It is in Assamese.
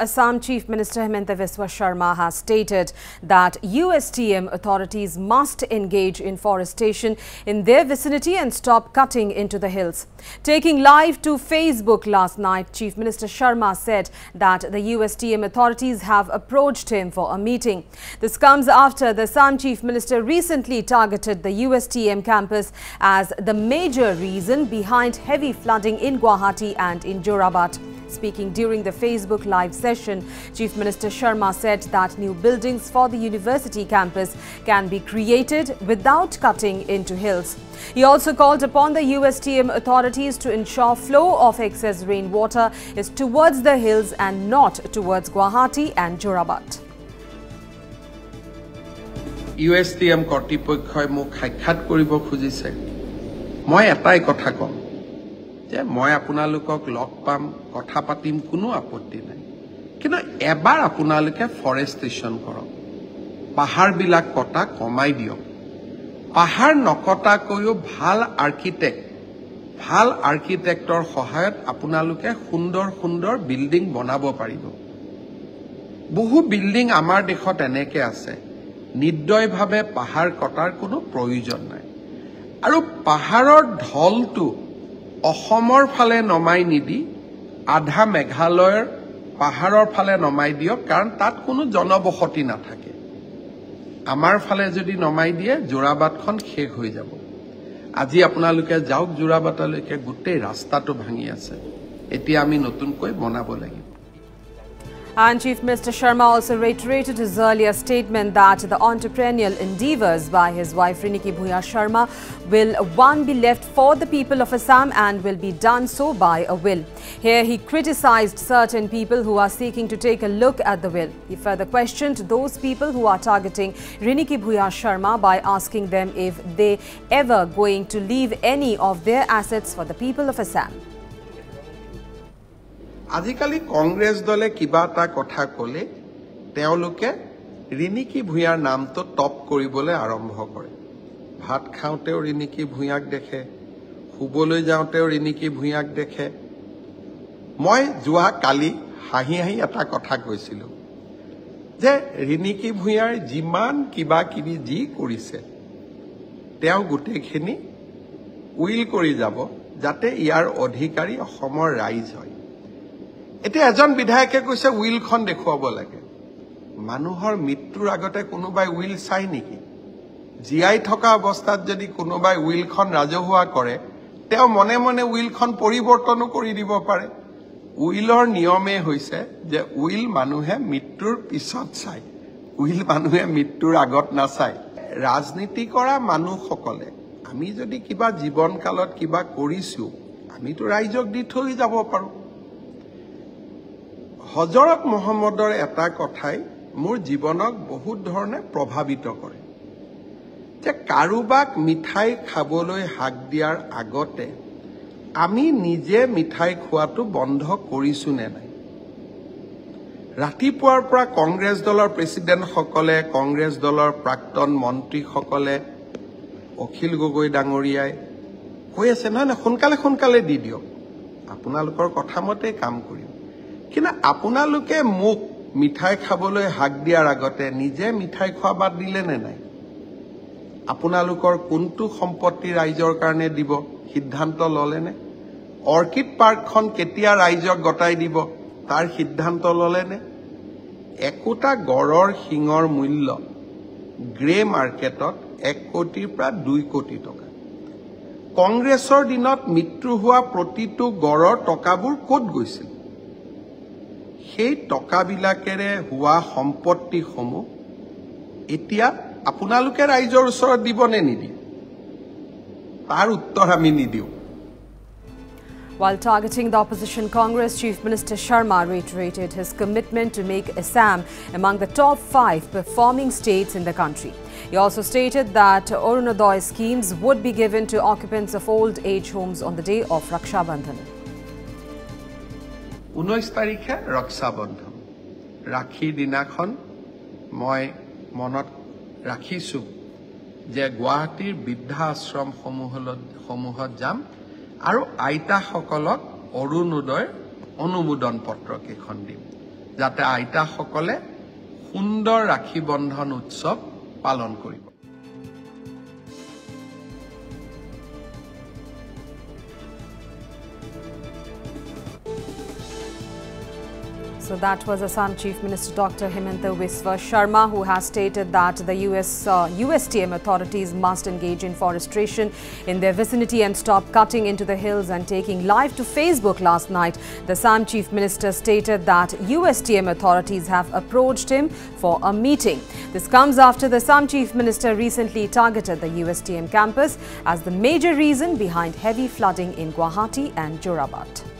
Assam Chief Minister Himanta Biswa Sharma has stated that USTM authorities must engage in forestation in their vicinity and stop cutting into the hills. Taking live to Facebook last night, Chief Minister Sharma said that the USTM authorities have approached him for a meeting. This comes after the Assam Chief Minister recently targeted the USTM campus as the major reason behind heavy flooding in Guwahati and in Jorabat. Speaking during the Facebook Live session, Chief Minister Sharma said that new buildings for the university campus can be created without cutting into hills. He also called upon the USTM authorities to ensure flow of excess rainwater is towards the hills and not towards Guwahati and Jorabat. USTM কৰ্তৃপক্ষই মোক সাক্ষাৎ কৰিব খুজিছে মই এটাই কথা কম যে মই আপোনালোকক লগ পাম কথা পাতিম কোনো আপত্তি নাই কিন্তু এবাৰ আপোনালোকে ফৰেষ্টেশন কৰক পাহাৰ বিলাক কটা কমাই দিয়ক পাহাৰ নকটা কয়ো ভাল আৰ্কিটেক্টৰ সহায়ত আপোনালোকে সুন্দৰ সুন্দৰ বিল্ডিং বনাব পাৰিব বহু বিল্ডিং আমাৰ দেশত এনেকে আছে নিৰ্দয়ভাৱে পাহাৰ কটাৰ কোনো প্ৰয়োজন নাই আৰু পাহাৰৰ ঢলটো অসমৰ ফালে নমাই নিদি আধা মেঘালয়ৰ পাহাৰৰ ফালে নমাই দিয়ক কাৰণ তাত কোনো জনবসতি নাথাকে আমাৰ ফালে যদি নমাই দিয়ে জোৰাবাটখন শেষ হৈ যাব আজি আপোনালোকে যাওক জোৰাবাটলৈকে গোটেই ৰাস্তাটো ভাঙি আছে এতিয়া আমি নতুনকৈ বনাব লাগিব And Chief Minister Sharma also reiterated his earlier statement that the entrepreneurial endeavours by his wife Riniki Bhuya Sharma will be left for the people of Assam and will be done so by a will. Here he criticised certain people who are seeking to take a look at the will. He further questioned those people who are targeting Riniki Bhuya Sharma by asking them if they ever going to leave any of their assets for the people of Assam. আজিকালি কংগ্ৰেছ দলে কিবা এটা কথা কলে তেওঁলোকে ৰিনিকি ভূঞাৰ নামটো টপ কৰিবলৈ আৰম্ভ কৰে ভাত খাওঁতেও ৰিনিকি ভূঞাক দেখে শুবলৈ যাওঁতেও ৰিনিকি ভূঞাক দেখে মই যোৱা কালি হাঁহি হাঁহি এটা কথা কৈছিলো যে ৰিনিকি ভূঞাৰ যিমান কিবা কিবি যি কৰিছে তেওঁ গোটেইখিনি উইল কৰি যাব যাতে ইয়াৰ অধিকাৰী অসমৰ ৰাইজ হয় এতিয়া এজন বিধায়কে কৈছে উইলখন দেখুৱাব লাগে মানুহৰ মৃত্যুৰ আগতে কোনোবাই উইল চাই নেকি জিআই থকা অৱস্থাত যদি কোনোবাই উইলখন ৰাজহুৱা কৰে তেওঁ মনে মনে উইলখন পৰিৱৰ্তন কৰি দিব পাৰে উইলৰ নিয়মে হৈছে যে উইল মানুহে মৃত্যুৰ পিছত চাই উইল মানুহে মৃত্যুৰ আগত নাচায় ৰাজনীতি কৰা মানুহসকলে আমি যদি কিবা জীৱনকালত কিবা কৰিছো আমিতো ৰাইজক দি থৈ যাব পাৰো হযৰত মুহাম্মদৰ এটা কথাই মোৰ জীৱনক বহুত ধৰণে প্ৰভাৱিত কৰে যে কাৰোবাক মিঠাই খাবলৈ হাক দিয়াৰ আগতে আমি নিজে মিঠাই খোৱাটো বন্ধ কৰিছো নে নাই ৰাতিপুৱাৰ পৰা কংগ্ৰেছ দলৰ প্ৰেসিডেন্ট সকলে কংগ্ৰেছ দলৰ প্ৰাক্তন মন্ত্ৰী সকলে অখিল গগৈ ডাঙৰীয়াই কৈ আছে না সোনকালে দি দিয়ক আপোনালোকৰ কথা মতে কাম কৰিম কিন্তু আপোনালোকে মোক মিঠাই খাবলৈ হাক দিয়াৰ আগতে নিজে মিঠাই খোৱা বাদ দিলে নে নাই আপোনালোকৰ কোনটো সম্পত্তি ৰাইজৰ কাৰণে দিব সিদ্ধান্ত ললে নে অৰ্কিড পাৰ্কখন কেতিয়া ৰাইজক গটাই দিব তাৰ সিদ্ধান্ত ললে নে একোটা গড়ৰ শিঙৰ মূল্য গ্ৰে মাৰ্কেটত 1 কোটিৰ পৰা 2 কোটি টকা কংগ্ৰেছৰ দিনত মৃত্যু হোৱা প্ৰতিটো গড়ৰ টকাবোৰ ক'ত গৈছিল সেই টকাবিলাকেৰে হোৱা সম্পত্তি সমূহ এতিয়া আপোনালোকে ৰাইজৰ ওচৰত দিবনে নিদিয়ে তাৰ উত্তৰ আমি নিদিও While targeting the opposition Congress, Chief Minister Sharma reiterated his commitment to make Assam among the top 5 performing states in the country. He also stated that Arunodoy schemes would be given to occupants of old age homes on the day of Raksha Bandhan. 19 তাৰিখে ৰক্ষা বন্ধন ৰাখী দিনাখন মই মনত ৰাখিছো যে গুৱাহাটীৰ বৃদ্ধা আশ্ৰম সমূহত যাম আৰু আইতা সকলক অৰুণোদয় অনুমোদন পত্ৰ কেখন দিম যাতে আইতাসকলে সুন্দৰ ৰাখী বন্ধন উৎসৱ পালন কৰিব। So that was Assam Chief Minister Dr. Himanta Biswa Sharma, who has stated that the USTM authorities must engage in forestation in their vicinity and stop cutting into the hills. And taking live to Facebook last night, the Assam Chief Minister stated that USTM authorities have approached him for a meeting. This comes after the Assam Chief Minister recently targeted the USTM campus as the major reason behind heavy flooding in Guwahati and Jorabad.